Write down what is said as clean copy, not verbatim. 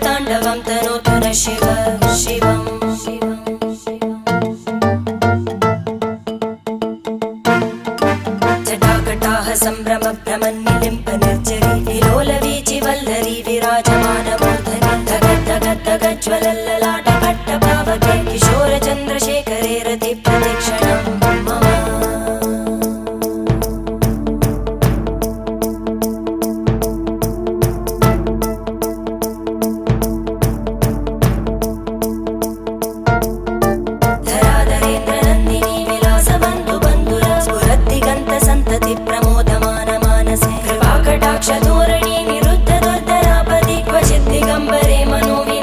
ताण्डवं तनोतु न शिव शिवम् जटाकटाः सम्भ्रम भ्रमन्निलिम्प निर्जरी विलोलवीचि वल्लरी विराजमानमूर्धनि धगज्ज्वलल्ललाटपट्टपावके किशोरचन्द्रशेखरे रति प्रदक्षिणं मम प्रमोदमान मानसे कृपाकटाक्षधोरणी निरुद्ध दुर्धरापदि क्वचित् दिगम्बरे मनोवि